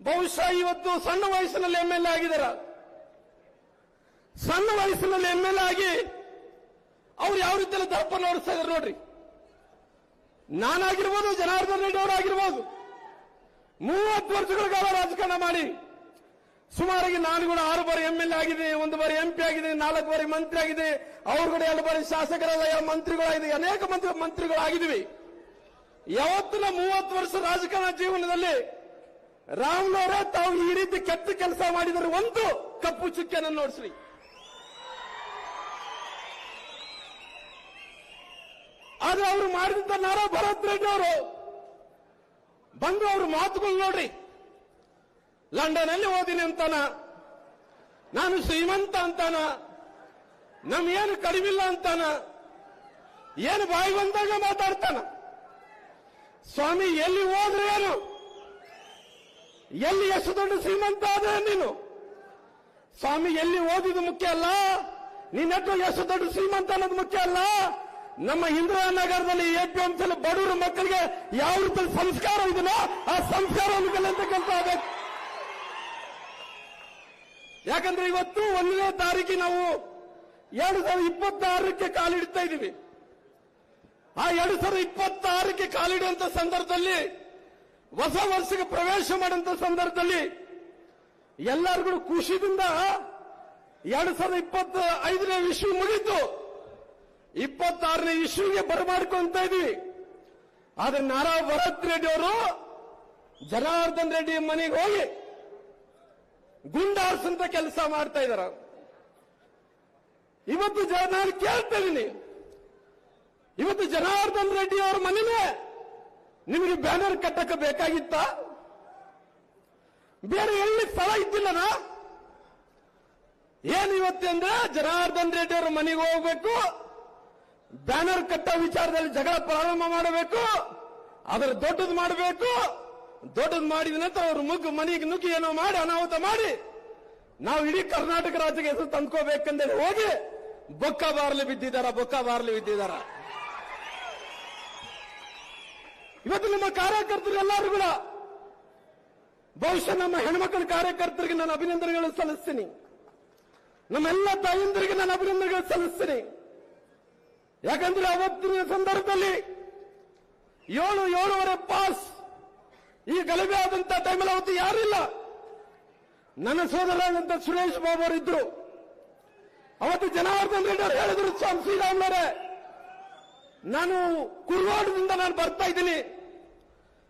ಬಹುಶಃ ಇವತ್ತು ಸಣ್ಣ ವಯಸ್ಸಿನಲ್ಲಿ MLA ಆಗಿದ್ದಾರೆ. ಸಣ್ಣ ವಯಸ್ಸಿನಲ್ಲಿ MLA ಆಗಿ ಅವ್ರು ಯಾವ ರೀತಿಯಲ್ಲಿ ದರ್ಪನ್ನು ಹೊರಿಸ್ತಾ ಇದ್ದಾರೆ ನೋಡ್ರಿ. ನಾನಾಗಿರ್ಬೋದು, ಜನಾರ್ದನ್ ರೆಡ್ಡಿ ಅವರಾಗಿರ್ಬೋದು, 30 ವರ್ಷಗಳ ಕಾಲ ರಾಜಕಾರಣ ಮಾಡಿ ಸುಮಾರಾಗಿ ನಾನು ಕೂಡ 6 ಬಾರಿ MLA ಆಗಿದೆ, 1 ಬಾರಿ MP ಆಗಿದೆ, 4 ಬಾರಿ ಮಂತ್ರಿ ಆಗಿದೆ, ಅವ್ರು ಕೂಡ 2 ಬಾರಿ ಶಾಸಕರಾದ ಮಂತ್ರಿಗಳಾಗಿದೆ, ಅನೇಕ ಮಂತ್ರಿಗಳಾಗಿದ್ದೀವಿ. ಯಾವತ್ತಿನ 30 ವರ್ಷ ರಾಜಕಾರಣ ಜೀವನದಲ್ಲಿ ರಾಮ್ನವರೇ ತಾವು ಈ ರೀತಿ ಕೆಟ್ಟ ಕೆಲಸ ಮಾಡಿದರೆ ಒಂದು ಕಪ್ಪು ಚುಕ್ಕೆಯನ್ನು ನೋಡಿಸ್ರಿ. ಆದ್ರೆ ಅವರು ಮಾಡಿದಂತ ನಾರಾ ಭರತ್ ರೆಡ್ಡಿ ಅವರು ಬಂದು ಅವ್ರ ಮಾತುಗಳು ನೋಡ್ರಿ. ಲಂಡನ್ ಅಲ್ಲಿ ಓದಿನಿ ಅಂತಾನ, ನಾನು ಶ್ರೀಮಂತ ಅಂತಾನ, ನಮ್ಗೇನು ಕಡಿಮಿಲ್ಲ ಅಂತಾನ, ಏನು ಬಾಯಿ ಬಂದಾಗ ಮಾತಾಡ್ತಾನ. ಸ್ವಾಮಿ ಎಲ್ಲಿ ಹೋದ್ರೆ ಏನು, ಎಲ್ಲಿ ಎಷ್ಟು ದೊಡ್ಡ ಶ್ರೀಮಂತ ಆದ್ರೆ ನೀನು? ಸ್ವಾಮಿ ಎಲ್ಲಿ ಓದಿದ್ದು ಮುಖ್ಯ ಅಲ್ಲ, ನೀನೆಟ್ಟು ಎಷ್ಟು ದೊಡ್ಡ ಶ್ರೀಮಂತ ಅನ್ನೋದು ಮುಖ್ಯ ಅಲ್ಲ. ನಮ್ಮ ಇಂದಿರಾನಗರದಲ್ಲಿ APMC ಬಡವರ ಮಕ್ಕಳಿಗೆ ಯಾವ ರೀತಿ ಸಂಸ್ಕಾರ ಇದೆಯೋ ಆ ಸಂಸ್ಕಾರವನ್ನು ಕಲಿಯಂತ ಕೆಲಸ ಆಗಬೇಕು. ಯಾಕಂದ್ರೆ ಇವತ್ತು 1ನೇ ತಾರೀಕಿಗೆ ನಾವು 2026ಕ್ಕೆ ಕಾಲಿಡ್ತಾ ಇದ್ದೀವಿ. ಆ 2026ಕ್ಕೆ ಕಾಲಿಡುವಂತ ಸಂದರ್ಭದಲ್ಲಿ, ಹೊಸ ವರ್ಷಕ್ಕೆ ಪ್ರವೇಶ ಮಾಡುವಂತ ಸಂದರ್ಭದಲ್ಲಿ ಎಲ್ಲರಿಗೂ ಖುಷಿಯಿಂದ 2025ನೇ ಇಶ್ಯೂ ಮುಗಿತು, 26ನೇ ಇಶ್ಯೂಗೆ ಬರಮಾಡ್ಕೊಂತ ಇದೀವಿ. ಆದ್ರೆ ನಾರಾ ಭರತ್ ರೆಡ್ಡಿ ಅವರು ಜನಾರ್ದನ್ ರೆಡ್ಡಿ ಮನೆಗೆ ಹೋಗಿ ಗುಂಡಾರ್ಸಂತ ಕೆಲಸ ಮಾಡ್ತಾ ಇದಾರ. ಇವತ್ತು ನಾನು ಕೇಳ್ತಾ ಇದ್ದೀನಿ, ಇವತ್ತು ಜನಾರ್ದನ್ ರೆಡ್ಡಿ ಅವರ ಮನೆಗೆ ನಿಮಗೆ ಬ್ಯಾನರ್ ಕಟ್ಟಕ್ಕೆ ಬೇಕಾಗಿತ್ತ? ಬೇರೆ ಎಲ್ಲಿ ಸ್ಥಳ ಇದ್ದಿಲ್ಲನ? ಏನು ಇವತ್ತಂದ್ರೆ ಜನಾರ್ದನ್ ರೆಡ್ಡಿ ಅವರ ಮನೆಗೆ ಹೋಗ್ಬೇಕು, ಬ್ಯಾನರ್ ಕಟ್ಟ ವಿಚಾರದಲ್ಲಿ ಜಗಳ ಪ್ರಾರಂಭ ಮಾಡಬೇಕು, ಅದರ ದೊಡ್ಡದು ಮಾಡಬೇಕು. ದೊಡ್ಡದು ಮಾಡಿದ ನಂತರ ಅವ್ರ ಮನೆಗೆ ನುಗ್ಗಿ ಏನೋ ಮಾಡಿ ಅನಾಹುತ ಮಾಡಿ ನಾವು ಇಡೀ ಕರ್ನಾಟಕ ರಾಜ್ಯಕ್ಕೆ ಹೆಸರು ತಂದ್ಕೋಬೇಕಂದೇಳಿ ಹೋಗಿ ಬೊಕ್ಕ ಬಾರ್ಲಿ ಬಿದ್ದಿದ್ದಾರ. ಇವತ್ತು ನಮ್ಮ ಕಾರ್ಯಕರ್ತರು ಎಲ್ಲರೂ ಕೂಡ, ಬಹುಶಃ ನಮ್ಮ ಹೆಣ್ಮಕ್ಳ ಕಾರ್ಯಕರ್ತರಿಗೆ ನಾನು ಅಭಿನಂದನೆಗಳು ಸಲ್ಲಿಸ್ತೀನಿ, ನಮ್ಮೆಲ್ಲ ತಾಯಂದರಿಗೆ ನಾನು ಅಭಿನಂದನೆಗಳು ಸಲ್ಲಿಸ್ತೀನಿ. ಯಾಕಂದ್ರೆ ಅವತ್ತಿನ ಸಂದರ್ಭದಲ್ಲಿ 7-7.5 ಪಾಸ್ ಈ ಗಲಭೆ ಆದಂತ ಟೈಮಲ್ಲಿ ಅವತ್ತು ಯಾರಿಲ್ಲ. ನನ್ನ ಸೋದರರಾದಂತ ಸುರೇಶ್ ಬಾಬು ಅವರು ಇದ್ರು. ಅವತ್ತು ಜನಾರ್ದನ್ ರೆಡ್ಡಿ ಅವರು ಹೇಳಿದ್ರು, ಸ್ವಾಮಿ ಶ್ರೀರಾಮ್ನವರೇ, ನಾನು ಕುರುವಾಡದಿಂದ ನಾನು ಬರ್ತಾ ಇದ್ದೀನಿ.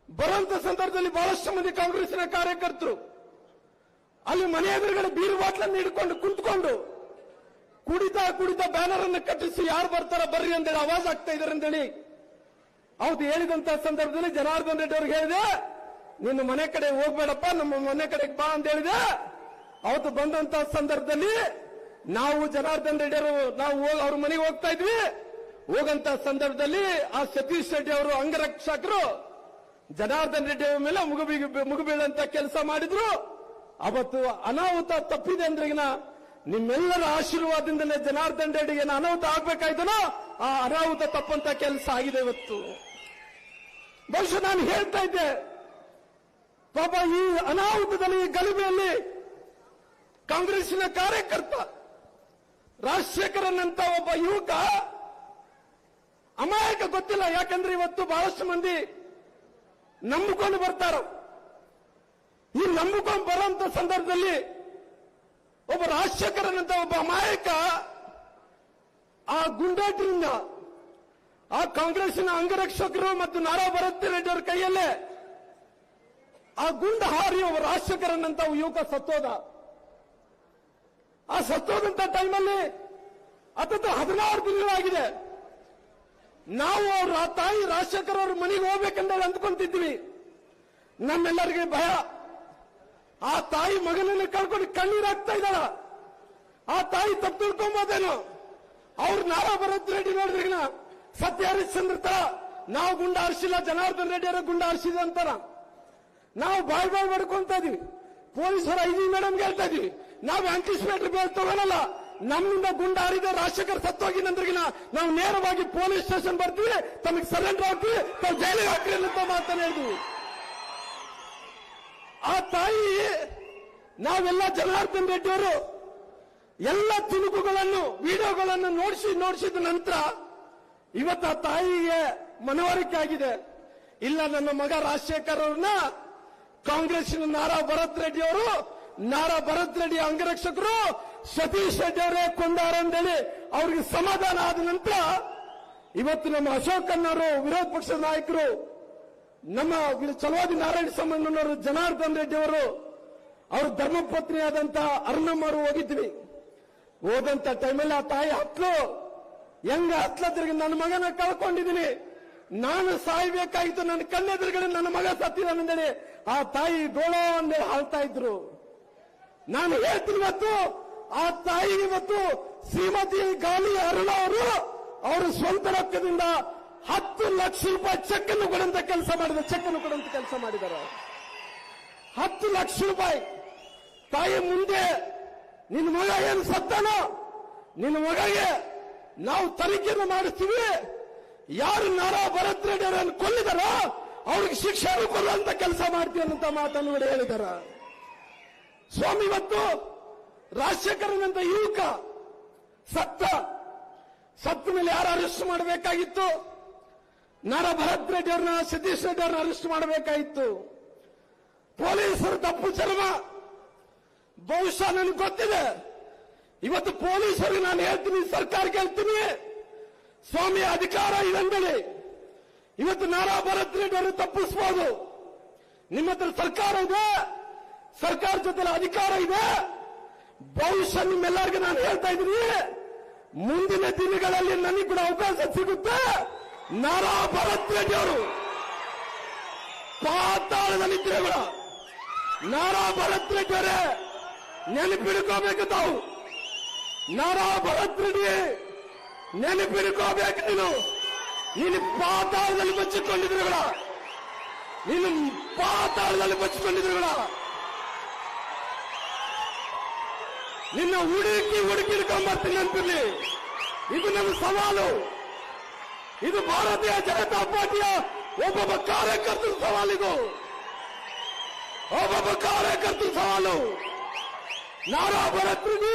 ಬರುವಂತ ಸಂದರ್ಭದಲ್ಲಿ ಬಹಳಷ್ಟು ಮಂದಿ ಕಾಂಗ್ರೆಸ್ನ ಕಾರ್ಯಕರ್ತರು ಅಲ್ಲಿ ಮನೆ ಎದುರುಗಡೆ ಬೀರು ಬಾಟ್ಲನ್ನು ಹಿಡ್ಕೊಂಡು ಕುಂತ್ಕೊಂಡು ಕುಡಿತಾ ಬ್ಯಾನರ್ ಅನ್ನು ಕಟ್ಟಿಸಿ ಯಾರು ಬರ್ತಾರ ಬರ್ರಿ ಅಂತೇಳಿ ಆವಾಜ್ ಆಗ್ತಾ ಇದಾರೆ ಅಂತೇಳಿ ಅವತ್ತು ಹೇಳಿದಂತ ಸಂದರ್ಭದಲ್ಲಿ ಜನಾರ್ದನ್ ರೆಡ್ಡಿ ಅವ್ರಿಗೆ ಹೇಳಿದೆ, ನಿನ್ನ ಮನೆ ಕಡೆ ಹೋಗ್ಬೇಡಪ್ಪ, ನಮ್ಮ ಮನೆ ಕಡೆಗೆ ಬಾ ಅಂತ ಹೇಳಿದೆ. ಅವತ್ತು ಬಂದಂತ ಸಂದರ್ಭದಲ್ಲಿ ನಾವು ಜನಾರ್ದನ್ ರೆಡ್ಡಿ ಅವರು ನಾವು ಅವ್ರ ಮನೆಗೆ ಹೋಗ್ತಾ ಇದ್ವಿ. ಹೋಗಂತ ಸಂದರ್ಭದಲ್ಲಿ ಆ ಸತೀಶ್ ರೆಡ್ಡಿ ಅವರು ಅಂಗರಕ್ಷಕರು ಜನಾರ್ದನ್ ರೆಡ್ಡಿ ಅವರ ಮೇಲೆ ಮುಗುಬೀಳಂತ ಕೆಲಸ ಮಾಡಿದ್ರು. ಅವತ್ತು ಅನಾಹುತ ತಪ್ಪಿದೆ ಅಂದ್ರೆ ನಿಮ್ಮೆಲ್ಲರ ಆಶೀರ್ವಾದದಿಂದಲೇ ಜನಾರ್ದನ್ ರೆಡ್ಡಿಗೆ ಅನಾಹುತ ಆಗ್ಬೇಕಾಯ್ತನೋ ಆ ಅನಾಹುತ ತಪ್ಪಂತ ಕೆಲಸ ಆಗಿದೆ ಇವತ್ತು. ಬಹುಶಃ ನಾನು ಹೇಳ್ತಾ ಇದ್ದೆ, ಪಾಪ ಈ ಅನಾಹುತದಲ್ಲಿ, ಈ ಗಲಭೆಯಲ್ಲಿ ಕಾಂಗ್ರೆಸ್ಸಿನ ಕಾರ್ಯಕರ್ತ ರಾಜಶೇಖರನ್ ಒಬ್ಬ ಯುವಕ ಅಮಾಯಕ ಗೊತ್ತಿಲ್ಲ. ಯಾಕಂದ್ರೆ ಇವತ್ತು ಬಹಳಷ್ಟು ಮಂದಿ ನಂಬಿಕೊಂಡು ಬರ್ತಾರ. ಈ ನಂಬಿಕೊಂಡು ಬರುವಂತ ಸಂದರ್ಭದಲ್ಲಿ ಒಬ್ಬ ರಾಜಶೇಖರನ್ ಒಬ್ಬ ಅಮಾಯಕ ಆ ಗುಂಡಾಟದಿಂದ ಆ ಕಾಂಗ್ರೆಸ್ಸಿನ ಅಂಗರಕ್ಷಕರು ಮತ್ತು ನಾರಾ ಭರತ್ ರೆಡ್ಡಿ ಅವರ ಕೈಯಲ್ಲೇ ಆ ಗುಂಡ ಹಾರಿ ಒಬ್ಬ ರಾಜಶೇಖರನ್ ಯುವಕ ಸತ್ತೋದ. ಆ ಸತ್ತೋದಂತ ಟೈಮಲ್ಲಿ ಹತ್ತತ್ರ 16 ದಿನಗಳಾಗಿದೆ. ನಾವು ಅವ್ರ ತಾಯಿ ರಾಜಶೇಖರ್ ಅವ್ರ ಮನೆಗೆ ಹೋಗ್ಬೇಕಂತ ಅಂದ್ಕೊಂತಿದ್ವಿ. ನಮ್ಮೆಲ್ಲರಿಗೆ ಭಯ. ಆ ತಾಯಿ ಮಗನನ್ನು ಕಳ್ಕೊಂಡು ಕಣ್ಣೀರಾಗ್ತಾ ಇದ್ದಾಳ. ಆ ತಾಯಿ ತಪ್ಪು ತಿಳ್ಕೊಂಬೋದೇನು? ಅವ್ರು ನಾರಾ ಭರತ್ ರೆಡ್ಡಿ ನೋಡಿದ್ರಿಗಿನ ಸತ್ಯ ಹರಿಶ್ಚಂದ್ರ ತರ ನಾವು ಗುಂಡ ಹರಿಸಿಲ್ಲ, ಜನಾರ್ದನ್ ರೆಡ್ಡಿ ಅವರ ಗುಂಡ ಹರಿಸಿದ ಅಂತಾರ. ನಾವು ಬಾಯ್ ಮಾಡ್ಕೊಂತ ಇದೀವಿ. ಪೊಲೀಸರ ಐಜಿ ಮೇಡಮ್ ಹೇಳ್ತಾ ಇದೀವಿ, ನಾವು ಆಂಟಿಸಿಪೇಟರಿ ಬೇಲ್ ತಗೊಳ್ಳಲ್ಲ. ನಮ್ಮಿಂದ ಗುಂಡ ಹರಿದ ರಾಜಶೇಖರ್ ಸತ್ತೋಗಿನಂದ್ರಿಗಿನ ನಾವು ನೇರವಾಗಿ ಪೊಲೀಸ್ ಸ್ಟೇಷನ್ ಬರ್ತೀವಿ, ತಮಗೆ ಸರೆಂಡರ್ ಆಗ್ತೀವಿ, ತಾವು ಜೈಲಿಗೆ ಹಾಕ್ರಿ ಅಂತ ಮಾತನ್ನ ಹೇಳಿದ್ವಿ. ಆ ತಾಯಿ ನಾವೆಲ್ಲ ಜನಾರ್ದನ್ ರೆಡ್ಡಿ ಅವರು ಎಲ್ಲ ತುಣುಕುಗಳನ್ನು ವಿಡಿಯೋಗಳನ್ನು ನೋಡಿಸಿದ ನಂತರ ಇವತ್ತು ಆ ತಾಯಿಗೆ ಮನವರಿಕೆ ಆಗಿದೆ. ಇಲ್ಲ, ನನ್ನ ಮಗ ರಾಜಶೇಖರ್ ಅವ್ರನ್ನ ಕಾಂಗ್ರೆಸ್ಸಿನ ನಾರಾ ಭರತ್ ರೆಡ್ಡಿ ಅವರು, ನಾರಾ ಭರತ್ ರೆಡ್ಡಿ ಅಂಗರಕ್ಷಕರು ಸತೀಶ್ ರೆಡ್ಡಿ ಅವರೇ ಕೊಂದಾರಂದೇಳಿ ಅವ್ರಿಗೆ ಸಮಾಧಾನ ಆದ ನಂತರ ಇವತ್ತು ನಮ್ಮ ಅಶೋಕನ್ನವರು ವಿರೋಧ ಪಕ್ಷದ ನಾಯಕರು, ನಮ್ಮ ಚಲವಾದಿ ನಾರಾಯಣ ಸ್ವಾಮಣ್ಣನವರು, ಜನಾರ್ದನ್ ರೆಡ್ಡಿ ಅವರು, ಅವ್ರ ಧರ್ಮಪತ್ನಿಯಾದಂತ ಅರ್ಣಮ್ಮರು ಹೋಗಿದ್ವಿ. ಹೋದಂತ ಟೈಮಲ್ಲಿ ಆ ತಾಯಿ ಹತ್ಲದ್ರಿಗೆ ನನ್ನ ಮಗನ ಕಳ್ಕೊಂಡಿದ್ದೀನಿ, ನಾನು ಸಾಯ್ಬೇಕಾಗಿತ್ತು, ನನ್ನ ಕಣ್ಣೆದುರುಗಡೆ ನನ್ನ ಮಗ ಸತ್ತಿದ್ದಾನೆಂದೇಳಿ ಆ ತಾಯಿ ಗೋಳೋ ಅಂದೇ ಹಾಳ್ತಾ ಇದ್ರು. ನಾನು ಹೇಳ್ತೀನಿ, ಇವತ್ತು ಆ ತಾಯಿ ಇವತ್ತು ಶ್ರೀಮತಿ ಗಾಲಿ ಅರುಣ ಅವರು ಅವರ ಸ್ವಂತ ರೊಕ್ಕದಿಂದ 10 ಲಕ್ಷ ರೂಪಾಯಿ ಚೆಕ್ ಅನ್ನು ಕೊಡುವಂತ ಕೆಲಸ ಮಾಡಿದ್ದಾರೆ. 10 ಲಕ್ಷ ರೂಪಾಯಿ ತಾಯಿ ಮುಂದೆ ನಿನ್ನ ಮಗ ಏನು ಸತ್ತಾನೋ, ನಿನ್ನ ಮಗಗೆ ನಾವು ತನಿಖೆಯನ್ನು ಮಾಡಿಸ್ತೀವಿ, ಯಾರು ನಾರಾ ಭರತ್ ರೆಡ್ಡಿ ಅವರನ್ನು ಕೊಲ್ಲಿದಾರೋ ಅವ್ರಿಗೆ ಶಿಕ್ಷೆಯನ್ನು ಕೊಡುವಂತ ಕೆಲಸ ಮಾಡ್ತೀವಿ ಅನ್ನೋ ಮಾತನ್ನು ಕೂಡ ಹೇಳಿದಾರ. ಸ್ವಾಮಿ, ಇವತ್ತು ರಾಜಶೇಖರನಂತ ಯುವಕ ಸತ್ತ ಮೇಲೆ ಯಾರು ಅರೆಸ್ಟ್ ಮಾಡಬೇಕಾಗಿತ್ತು? ನಾರಾ ಭರತ್ ರೆಡ್ಡಿ ಅವ್ರನ್ನ, ಸತೀಶ್ ರೆಡ್ಡಿ ಅವ್ರನ್ನ ಅರೆಸ್ಟ್ ಮಾಡಬೇಕಾಗಿತ್ತು. ಪೊಲೀಸರು ತಪ್ಪು ಚರ್ಮ. ಬಹುಶಃ ನನಗೆ ಗೊತ್ತಿದೆ, ಇವತ್ತು ಪೊಲೀಸರಿಗೆ ನಾನು ಹೇಳ್ತೀನಿ, ಸರ್ಕಾರಕ್ಕೆ ಹೇಳ್ತೀನಿ, ಸ್ವಾಮಿ ಅಧಿಕಾರ ಇದಂದೇಳಿ ಇವತ್ತು ನಾರಾ ಭರತ್ ರೆಡ್ಡಿ ಅವರು ತಪ್ಪಿಸಬಹುದು. ನಿಮ್ಮ ಹತ್ರ ಸರ್ಕಾರ ಇದೆ, ಸರ್ಕಾರ ಜೊತೆ ಅಧಿಕಾರ ಇದೆ. ಬಹುಶಃ ನಿಮ್ಮೆಲ್ಲರಿಗೂ ನಾನು ಹೇಳ್ತಾ ಇದ್ದೀನಿ, ಮುಂದಿನ ದಿನಗಳಲ್ಲಿ ನನಗೆ ಕೂಡ ಅವಕಾಶ ಸಿಗುತ್ತೆ. ನಾರಾ ಭರತ್ ರೆಡ್ಡಿ ಅವರು ಪಾತಾಳದಲ್ಲಿದ್ದರೆ ಕೂಡ ನಾರಾ ಭರತ್ ರೆಡ್ಡಿ ಅವರೇ ನೆನಪಿಡ್ಕೋಬೇಕು. ತಾವು ನಾರಾ ಭರತ್ ರೆಡ್ಡಿ ನೆನಪಿಡ್ಕೋಬೇಕು. ನೀನು ಪಾತಾಳದಲ್ಲಿ ಬಚ್ಚಿಕೊಂಡಿದ್ರು ಕೂಡ, ನೀನು ಪಾತಾಳದಲ್ಲಿ ಬಚ್ಚಿಕೊಂಡಿದ್ರು ಕೂಡ ನಿನ್ನ ಹುಡುಕಿಡ್ಕೊಂಬರ್ತೀನಿ ಅಂತಿರ್ಲಿ. ಇದು ನನ್ನ ಸವಾಲು. ಇದು ಭಾರತೀಯ ಜನತಾ ಪಾರ್ಟಿಯ ಒಬ್ಬೊಬ್ಬ ಕಾರ್ಯಕರ್ತರ ಸವಾಲಿದು, ಒಬ್ಬೊಬ್ಬ ಕಾರ್ಯಕರ್ತರ ಸವಾಲು. ನಾರಾ ಭರತ್ ರೆಡ್ಡಿ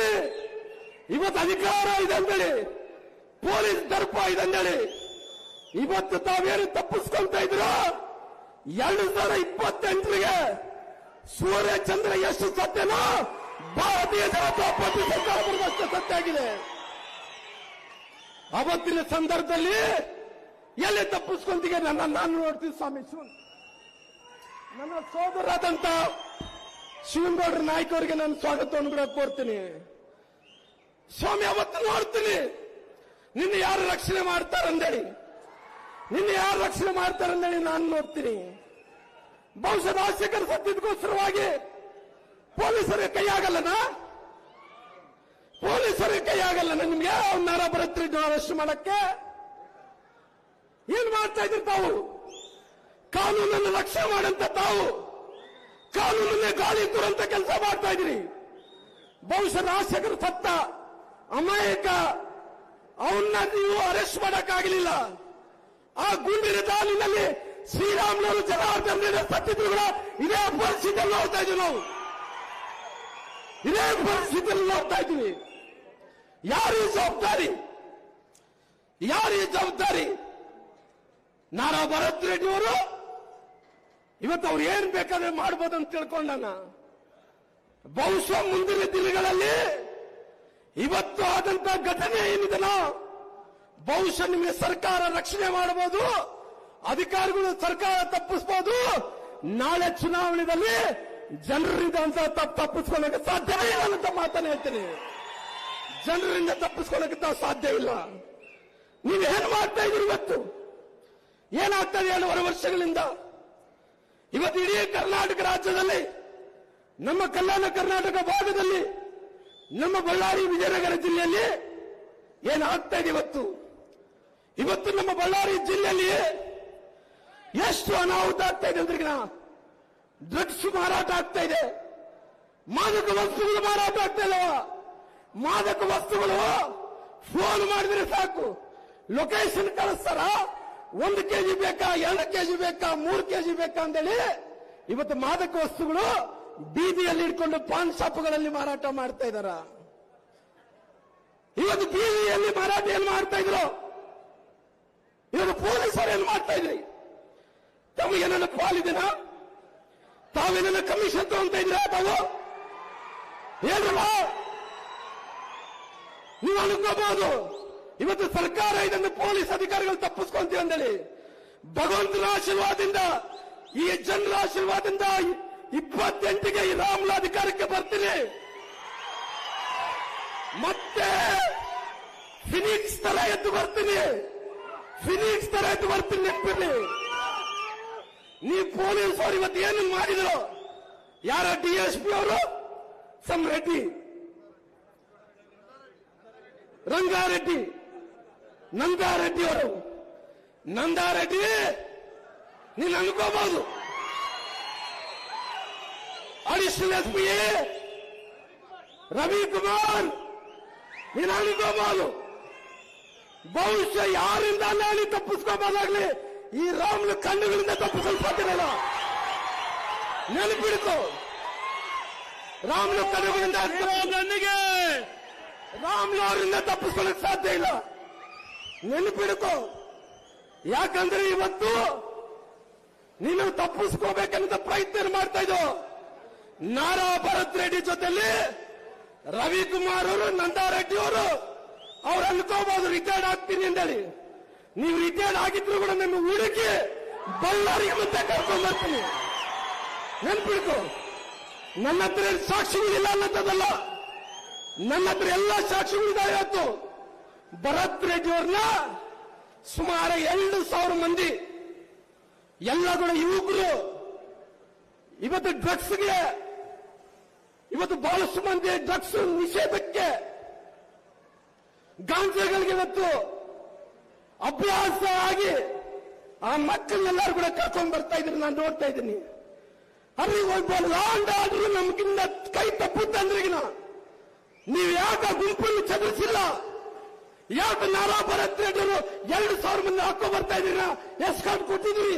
ಇವತ್ತು ಅಧಿಕಾರ ಇದೆ ಅಂದೇಳಿ, ಪೊಲೀಸ್ ದರ್ಪ ಇದೆ ಅಂದೇಳಿ ಇವತ್ತು ತಾವೇನು ತಪ್ಪಿಸ್ಕೊಳ್ತಾ ಇದ್ರ. 2028ರಿಗೆ ಸೂರ್ಯಚಂದ್ರ ಎಷ್ಟು ಸತ್ಯನೋ ಭಾರತೀಯ ಜನತಾ ಪಾರ್ಟಿ ಸರ್ಕಾರ ಬರುವಷ್ಟು ಸತ್ಯ ಆಗಿದೆ. ಅವತ್ತಿನ ಸಂದರ್ಭದಲ್ಲಿ ಎಲ್ಲಿ ತಪ್ಪಿಸ್ಕೊಂತಿಗೆ ನಾನು ನೋಡ್ತೀನಿ. ಸ್ವಾಮಿ, ನನ್ನ ಸೋದರಾದಂತ ಶಿವನಗೌಡರ ನಾಯ್ಕ ಅವರಿಗೆ ನಾನು ಸ್ವಾಗತವನ್ನು ಕೂಡ ಕೋರ್ತೀನಿ. ಸ್ವಾಮಿ, ಅವತ್ತು ನೋಡ್ತೀನಿ ನಿನ್ನ ಯಾರು ರಕ್ಷಣೆ ಮಾಡ್ತಾರಂದೇಳಿ, ನಾನು ನೋಡ್ತೀನಿ. ಬಹುಶಃ ರಾಜಶೇಖರ್ ಸತ್ತಿದ್ದಕ್ಕೋಸ್ಕರವಾಗಿ ಪೊಲೀಸರಿಗೆ ಕೈ ಆಗಲ್ಲನ ನಿಮ್ಗೆ ನಾರಾ ಭರತ್ ರೆಡ್ಡಿ ಅರೆಸ್ಟ್ ಮಾಡಕ್ಕೆ? ಏನ್ ಮಾಡ್ತಾ ಇದ್ರಿ ತಾವು? ಕಾನೂನನ್ನು ರಕ್ಷಣೆ ಮಾಡಂತ ತಾವು ಕಾನೂನನ್ನೇ ಗಾಳಿ ತುರಂತ ಕೆಲಸ ಮಾಡ್ತಾ ಇದ್ರಿ. ಬಹುಶಃ ರಾಜಶೇಖರ್ ಸತ್ತ ಅಮಾಯಕ, ಅವನ್ನ ನೀವು ಅರೆಸ್ಟ್ ಮಾಡಕ್ಕಾಗಲಿಲ್ಲ. ಆ ಗುಂಡಿನ ದಾಳಿನಲ್ಲಿ ಶ್ರೀರಾಮ್ನವರು ಜನಾರ್ದನ್ ರೆಡ್ಡಿ ಸತ್ತಿದ್ರು ಕೂಡ ಇದೇ ಪರಿಸ್ಥಿತಿಯಲ್ಲಿ ನೋಡ್ತಾ ಇದ್ವಿ ನಾವು. ಇದೇ ಪರಿಸ್ಥಿತಿಯಲ್ಲಿ ನೋಡ್ತಾ ಇದ್ವಿ. ಯಾರು ಜವಾಬ್ದಾರಿ? ನಾರಾ ಭರತ್ ರೆಡ್ಡಿ ಅವರು ಇವತ್ತು ಅವ್ರು ಏನ್ ಬೇಕಾದ್ರೆ ಮಾಡ್ಬೋದು ಅಂತ ತಿಳ್ಕೊಂಡನ. ಬಹುಶಃ ಮುಂದಿನ ದಿನಗಳಲ್ಲಿ ಇವತ್ತು ಆದಂತ ಘಟನೆ ಏನಿದೆನೋ ಬಹುಶಃ ನಿಮಗೆ ಸರ್ಕಾರ ರಕ್ಷಣೆ ಮಾಡಬಹುದು, ಅಧಿಕಾರಿಗಳು ಸರ್ಕಾರ ತಪ್ಪಿಸಬಹುದು. ನಾಳೆ ಚುನಾವಣೆಯಲ್ಲಿ ಜನರಿಂದ ತಪ್ಪಿಸ್ಕೊಳ್ಳೋಕೆ ಸಾಧ್ಯವೇ ಇಲ್ಲ ಅಂತ ಮಾತನ್ನ ಹೇಳ್ತೀನಿ. ಜನರಿಂದ ತಪ್ಪಿಸ್ಕೊಳ್ಳೋಕೆ ಸಾಧ್ಯ ಇಲ್ಲ. ನೀವೇನು ಮಾಡ್ತಾ ಇದ್ದೀರಿ? ಇವತ್ತು ಏನಾಗ್ತಾ ಇದೆ 2.5 ವರ್ಷಗಳಿಂದ? ಇವತ್ತು ಇಡೀ ಕರ್ನಾಟಕ ರಾಜ್ಯದಲ್ಲಿ, ನಮ್ಮ ಕಲ್ಯಾಣ ಕರ್ನಾಟಕ ಭಾಗದಲ್ಲಿ, ನಮ್ಮ ಬಳ್ಳಾರಿ ವಿಜಯನಗರ ಜಿಲ್ಲೆಯಲ್ಲಿ ಏನಾಗ್ತಾ ಇದೆ? ಇವತ್ತು ನಮ್ಮ ಬಳ್ಳಾರಿ ಜಿಲ್ಲೆಯಲ್ಲಿ ಎಷ್ಟು ಅನಾಹುತ ಆಗ್ತಾ ಇದೆ ಅಂದ್ರೆ, ಡ್ರಗ್ಸ್ ಮಾರಾಟ ಆಗ್ತಾ ಇದೆ, ಮಾದಕ ವಸ್ತುಗಳು ಮಾರಾಟ ಆಗ್ತಾ ಇಲ್ಲವ. ಮಾದಕ ವಸ್ತುಗಳು ಫೋನ್ ಮಾಡಿದ್ರೆ ಸಾಕು, ಲೊಕೇಶನ್ ಕಳಿಸ್ತಾರ. 1 ಕೆಜಿ ಬೇಕಾ, 2 ಕೆಜಿ ಬೇಕಾ, 3 ಕೆಜಿ ಬೇಕಾ ಅಂತೇಳಿ ಇವತ್ತು ಮಾದಕ ವಸ್ತುಗಳು ಬೀದಿಯಲ್ಲಿ ಇಟ್ಕೊಂಡು ಪಾನ್ ಶಾಪ್ಗಳಲ್ಲಿ ಮಾರಾಟ ಮಾಡ್ತಾ ಇದ್ದಾರ. ಇವತ್ತು ಬೀದಿಯಲ್ಲಿ ಮಾರಾಟ ಏನ್ ಮಾಡ್ತಾ ಇದ್ರು, ಇವತ್ತು ಪೊಲೀಸರು ಏನ್ ಮಾಡ್ತಾ ಇದ್ರಿ? ತಮಗೇನ ಪಾಲಿದಿನ? ತಾವೇನ ಕಮಿಷನ್ ತಗೊಂತ ಇದ್ರ? ತಾವು ಹೇಳ್ರಲ್ಲ, ನೀವು ಅನ್ಕೋಬಹುದು ಇವತ್ತು ಸರ್ಕಾರ ಇದನ್ನು ಪೊಲೀಸ್ ಅಧಿಕಾರಿಗಳು ತಪ್ಪಿಸ್ಕೊಂತೀವಿ ಅಂತೇಳಿ. ಭಗವಂತನ ಆಶೀರ್ವಾದದಿಂದ, ಈ ಜನರ ಆಶೀರ್ವಾದದಿಂದ 28ಗೆ ಈ ರಾಮುಲು ಅಧಿಕಾರಕ್ಕೆ ಬರ್ತೀನಿ. ಮತ್ತೆ ಫಿನಿಕ್ಸ್ ತರ ಎದ್ದು ಬರ್ತೀನಿ, ಫಿನಿಕ್ಸ್ ತರ ಎದ್ದು ಬರ್ತೀನಿ. ನೆನಪಿರ್ಲಿ, ನೀವು ಪೊಲೀಸ್ ಅವರು ಇವತ್ತು ಏನು ಮಾಡಿದ್ರು? ಯಾರ ಡಿಎಸ್ಪಿ ಅವರು? ಸಮ್ ರೆಡ್ಡಿ, ರಂಗಾರೆಡ್ಡಿ, ನಂದಾರೆಡ್ಡಿ ಅವರು. ನಂದಾರೆಡ್ಡಿ ನೀನು ಅನ್ಕೋಬಹುದು, ಅಡಿಷನಲ್ ಎಸ್ಪಿ ರವಿಕುಮಾರ್ ನೀನು ಅನ್ಕೋಬಹುದು. ಬಹುಶಃ ಯಾರಿಂದ ಅಲ್ಲ ತಪ್ಪಿಸ್ಕೋಬಹುದಾಗ್ಲಿ, ಈ ರಾಮುಲು ಕಣ್ಣುಗಳಿಂದ ತಪ್ಪಿಸಲು ಸಾಧ್ಯವಿಲ್ಲ. ನೆನಪಿಡ್ಕೋ, ರಾಮುಲು ಕಣ್ಣುಗಳಿಂದ ನನಗೆ ರಾಮುಲು ಅವರಿಂದ ತಪ್ಪಿಸ್ಕೊಳ್ಳಕ್ಕೆ ಸಾಧ್ಯ ಇಲ್ಲ. ನೆನಪಿಡ್ಕೋ, ಯಾಕಂದ್ರೆ ಇವತ್ತು ನೀನು ತಪ್ಪಿಸ್ಕೋಬೇಕಂತ ಪ್ರಯತ್ನ ಮಾಡ್ತಾ ಇದ್ದೋ. ನಾರಾ ಭರತ್ ರೆಡ್ಡಿ ಜೊತೆಲಿ ರವಿಕುಮಾರ್ ಅವರು, ನಂದಾರೆಡ್ಡಿ ಅವರು, ಅವ್ರು ಅನ್ಕೋಬಹುದು ರಿಟೈರ್ಡ್ ಆಗ್ತೀನಿ ಅಂತೇಳಿ. ನೀವು ರಿಟೈರ್ಡ್ ಆಗಿದ್ರು ಕೂಡ ನನ್ನ ಹುಡುಕಿ ಬಳ್ಳಾರಿಗೆ ಮತ್ತೆ ಕರ್ಕೊಂಡು ಬರ್ತೀನಿ. ನೆನ್ಪಿಡ್ಕೊ, ನನ್ನ ಹತ್ರ ಸಾಕ್ಷಿಗಳಿಲ್ಲ ಅನ್ನೋದಲ್ಲ, ನನ್ನ ಹತ್ರ ಎಲ್ಲ ಸಾಕ್ಷಿಗಳಿದ್ದಾವೆ. ಇವತ್ತು ಭರತ್ ರೆಡ್ಡಿ ಅವ್ರನ್ನ ಸುಮಾರು 2,000 ಮಂದಿ ಎಲ್ಲ ಕೂಡ ಯುವಕರು ಇವತ್ತು ಡ್ರಗ್ಸ್ಗೆ, ಇವತ್ತು ಬಹಳಷ್ಟು ಮಂದಿ ಡ್ರಗ್ಸ್ ನಿಷೇಧಕ್ಕೆ, ಗಾಂಜಾಗಳಿಗೆ ಇವತ್ತು ಅಭ್ಯಾಸ ಆಗಿ ಆ ಮಕ್ಕಳನ್ನೆಲ್ಲರೂ ಕೂಡ ಕರ್ಕೊಂಡು ಬರ್ತಾ ಇದ್ರು. ನಾನು ನೋಡ್ತಾ ಇದ್ದೀನಿ. ಅಲ್ಲಿ ಒಬ್ಬ ಲಾಂಡ್ ಆದ್ರೂ ನಮ್ಗಿಂತ ಕೈ ತಪ್ಪುತ್ತಂದ್ರಿಗಿನ ನೀವು ಯಾಕೆ ಗುಂಪನ್ನು ಚದುರಿಸಿಲ್ಲ? ಯಾಕೆ ನಾರಾ ಭರತ್ ರೆಡ್ಡಿ ಅವರು 2,000 ಮಂದಿ ಹಾಕೋ ಬರ್ತಾ ಇದ್ದೀರಾ? ಎಸ್ಕಾರ್ಟ್ ಕೊಟ್ಟಿದ್ರಿ.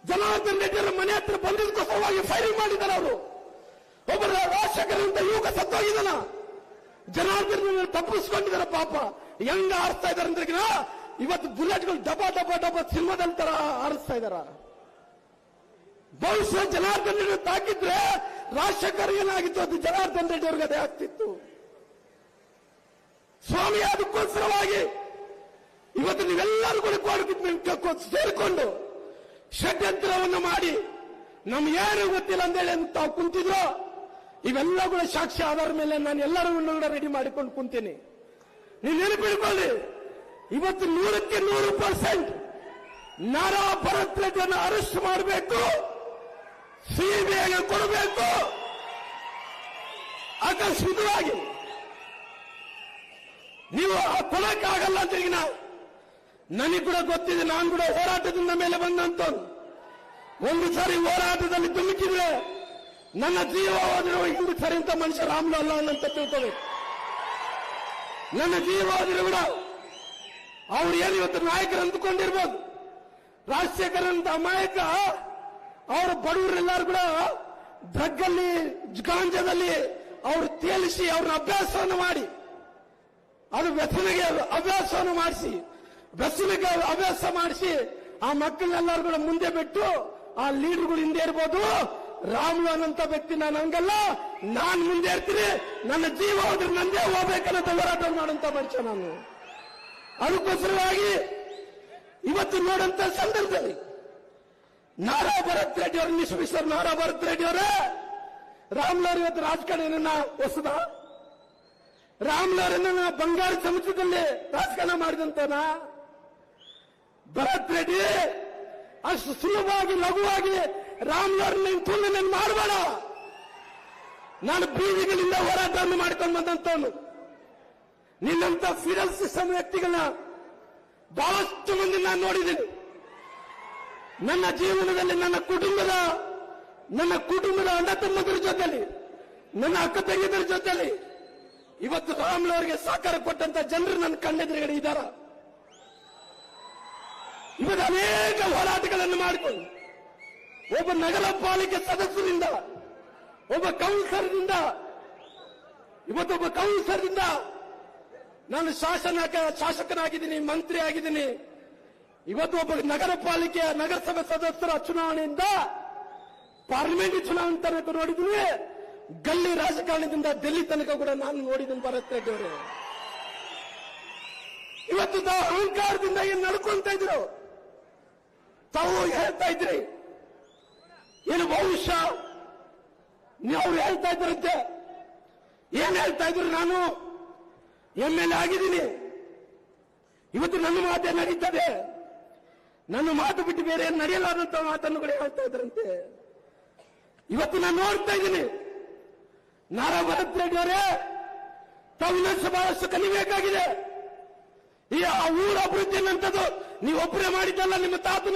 ಜನಾರ್ದನ್ ರೆಡ್ಡಿ ಅವರ ಮನೆ ಹತ್ರ ಬಂದಿದ್ದಕ್ಕೋಸ್ಕರವಾಗಿ ಫೈರಿಂಗ್ ಮಾಡಿದ್ದಾರೆ. ಅವರು ಒಬ್ಬರ ರಾಜಶೇಖರಂತ ಯುವಕ ಸತ್ತೋಗಿದ್ದಾನ. ಜನಾರ್ದನ್ ತಪ್ಪಿಸ್ಕೊಂಡಿದ್ದಾರೆ. ಪಾಪ ಹೆಂಗ ಆರಿಸ್ತಾ ಇದಾರೆ ಅಂದ್ರೆ ಇವತ್ತು ಬುಲೆಟ್ಗಳು ಡಬ ಡಬ ಡಬ ಸಿನಿಮಾದಲ್ಲಿ ತರ ಆರಿಸ್ತಾ ಇದಾರ. ಬಹುಶಃ ಜನಾರ್ದನ್ ರೆಡ್ಡಿ ತಾಕಿದ್ರೆ ರಾಜಶೇಖರ್ ಏನಾಗಿತ್ತು, ಅದು ಜನಾರ್ದನ್ ರೆಡ್ಡಿ ಅವ್ರಿಗೆ ಅದೇ ಆಗ್ತಿತ್ತು. ಸ್ವಾಮಿ ಅದಕ್ಕೋಸ್ಕರವಾಗಿ ಇವತ್ತು ನೀವೆಲ್ಲರೂ ಕೂಡ ಸೇರಿಕೊಂಡು ಷಡ್ಯಂತ್ರವನ್ನು ಮಾಡಿ ನಮ್ಗೇನು ಗೊತ್ತಿಲ್ಲ ಅಂತೇಳಿ ತಾವು ಕುಂತಿದ್ರು. ಇವೆಲ್ಲ ಕೂಡ ಸಾಕ್ಷಿ ಆಧಾರ ಮೇಲೆ ನಾನು ಎಲ್ಲರೂ ಕೂಡ ರೆಡಿ ಮಾಡಿಕೊಂಡು ಕುಂತೀನಿ. ನೀವು ನೆನಪಿಡ್ಕೊಳ್ಳಿ, ಇವತ್ತು 100ಕ್ಕೆ 100% ನಾರಾ ಭರತ್ ರೆಡ್ಡಿಯನ್ನು ಅರೆಸ್ಟ್ ಮಾಡಬೇಕು, ಸಿಬಿಐಗೆ ಕೊಡಬೇಕು. ಅಕಸ್ಮಿತವಾಗಿ ನೀವು ಕೊಡಕ್ಕಾಗಲ್ಲ ಅಂತ ಈಗ ನನಗೆ ಕೂಡ ಗೊತ್ತಿದೆ. ನಾನು ಕೂಡ ಹೋರಾಟದಿಂದ ಮೇಲೆ ಬಂದಂತ ಒಂದು ಸಾರಿ ಹೋರಾಟದಲ್ಲಿ ಧುಮುಕಿದ್ರೆ ನನ್ನ ಜೀವ ಹೋದ್ರೆ ಇಂದು ಸರಿ ಅಂತ ಮನುಷ್ಯ ರಾಮುಲು ಅಲ್ಲ ಅಂತ ತಿಳ್ಕೋಬೇಕು. ನನ್ನ ಜೀವ ಹೋದ್ರೆ ಕೂಡ ಅವ್ರು ಏನು ಇವತ್ತು ನಾಯಕರು ಅಂದುಕೊಂಡಿರ್ಬೋದು. ರಾಜಶೇಖರ್ ಅಂತ ಅಮಾಯಕ ಅವರು ಬಡವರೆಲ್ಲರೂ ಕೂಡ ಡ್ರಗ್ ಅಲ್ಲಿ, ಗಾಂಜಾದಲ್ಲಿ ಅವರು ತೇಲಿಸಿ ಅವ್ರನ್ನ ಅಭ್ಯಾಸವನ್ನು ಮಾಡಿ, ಅದು ವ್ಯಸನಿಗೆ ಅಭ್ಯಾಸವನ್ನು ಮಾಡಿಸಿ, ವ್ಯಸನಿಗೆ ಅಭ್ಯಾಸ ಮಾಡಿಸಿ ಆ ಮಕ್ಕಳನ್ನೆಲ್ಲರೂ ಕೂಡ ಮುಂದೆ ಬಿಟ್ಟು ಆ ಲೀಡರ್ಗಳು ಹಿಂದೆ ಇರ್ಬೋದು. ರಾಮುಲು ಅನ್ನಂತ ವ್ಯಕ್ತಿ ನಾನು ಹಂಗಲ್ಲ, ನಾನು ಮುಂದೆ ಇರ್ತೀನಿ, ನನ್ನ ಜೀವ ಹೋದ್ರೆ ನಂದೇ ಹೋಗ್ಬೇಕನ್ನೋ ಹೋರಾಟ ಮಾಡುವಂತ ಮನುಷ್ಯ ನಾನು. ಅದಕ್ಕೋಸ್ಕರವಾಗಿ ಇವತ್ತು ನೋಡಂತ ಸಂದರ್ಭದಲ್ಲಿ ನಾರಾ ಭರತ್ ರೆಡ್ಡಿ ಅವರು, ಮಿಸ್ಟರ್ ನಾರಾ ಭರತ್ ರೆಡ್ಡಿ ಅವರೇ, ರಾಮುಲು ಅವರು ಇವತ್ತು ರಾಜಕಾರಣ ಹೊಸದ? ರಾಮುಲು ಅವರನ್ನ ಬಂಗಾರ ಸಮುದ್ರದಲ್ಲಿ ರಾಜಕಾರಣ ಮಾಡಿದಂತನ ಭರತ್ ರೆಡ್ಡಿ ಅಷ್ಟು ಸುಲಭವಾಗಿ ಲಘುವಾಗಿ ರಾಮುಲು ಅವರನ್ನ ತುಲನೆ ಮಾಡಬೇಡ. ನಾನು ಬೀದಿಗಳಿಂದ ಹೋರಾಟವನ್ನು ಮಾಡಿಕೊಂಡು ಬಂದಂತವನು. ನಿನ್ನಂತ ಫಿಡಲ್ ಸಿಸ್ಟಮ್ ವ್ಯಕ್ತಿಗಳನ್ನ ಬಹಳಷ್ಟು ಮಂದಿ ನಾನು ನೋಡಿದ್ದೀನಿ. ನನ್ನ ಜೀವನದಲ್ಲಿ ನನ್ನ ಕುಟುಂಬದ ಅಣ್ಣ ತಮ್ಮದರ ಜೊತೆಲಿ, ನನ್ನ ಅಕ್ಕ ತಂಗಿದರ ಜೊತೆಲಿ ಇವತ್ತು ರಾಮುಲು ಅವರಿಗೆ ಸಹಕಾರ ಕೊಟ್ಟಂತ ಜನರು ನನ್ನ ಕಣ್ಣೆದುರುಗಡೆ ಇದ್ದಾರ. ಇವತ್ತು ಅನೇಕ ಹೋರಾಟಗಳನ್ನು ಮಾಡಿಕೊಂಡು ಒಬ್ಬ ನಗರ ಪಾಲಿಕೆ ಸದಸ್ಯರಿಂದ, ಒಬ್ಬ ಕೌನ್ಸಿಲರ್ನಿಂದ, ಇವತ್ತೊಬ್ಬ ಕೌನ್ಸಿಲರ್ನಿಂದ ನಾನು ಶಾಸಕನಾಗಿದ್ದೀನಿ, ಮಂತ್ರಿ ಆಗಿದ್ದೀನಿ. ಇವತ್ತು ಒಬ್ಬ ನಗರ ಪಾಲಿಕೆಯ ನಗರಸಭೆ ಸದಸ್ಯರ ಚುನಾವಣೆಯಿಂದ ಪಾರ್ಲಿಮೆಂಟ್ ಚುನಾವಣೆ ತನಕ ನೋಡಿದ್ವಿ, ಗಲ್ಲಿ ರಾಜಕಾರಣದಿಂದ ಡೆಲ್ಲಿ ತನಕ ಕೂಡ ನಾನು ನೋಡಿದ್ದೀನಿ ಭರತ್ ರೆಡ್ಡಿ ಅವರು. ಇವತ್ತು ತಾವು ಅಹಂಕಾರದಿಂದ ಏನ್ ನಡ್ಕೊಂತ ಇದ್ರು, ತಾವು ಹೇಳ್ತಾ ಇದ್ರಿ ಏನು ಬಹುಶಃ ಅವ್ರು ಹೇಳ್ತಾ ಇದ್ರಂತೆ, ಏನ್ ಹೇಳ್ತಾ ಇದ್ರು, ನಾನು MLA ಆಗಿದ್ದೀನಿ, ಇವತ್ತು ನನ್ನ ಮಾತೇ ನಡೀತದೆ, ನನ್ನ ಮಾತು ಬಿಟ್ಟು ಬೇರೆ ಏನು ನಡೆಯಲಾದಂತ ಮಾತನ್ನು ಕೂಡ ಹೇಳ್ತಾ ಇದ್ರಂತೆ. ಇವತ್ತು ನಾನು ನೋಡ್ತಾ ಇದ್ದೀನಿ, ನಾರಾ ಭರತ್ ರೆಡ್ಡಿ ಅವರೇ, ತಾವು ಇನ್ನೊಂದು ಬಹಳಷ್ಟು ಕಲಿಬೇಕಾಗಿದೆ. ಈ ಆ ಊರ ಅಭಿವೃದ್ಧಿ ಅನ್ನಂಥದ್ದು ನೀವೊಬ್ಬರೇ ಮಾಡಿದ್ದಲ್ಲ, ನಿಮ್ಮ ತಾತನ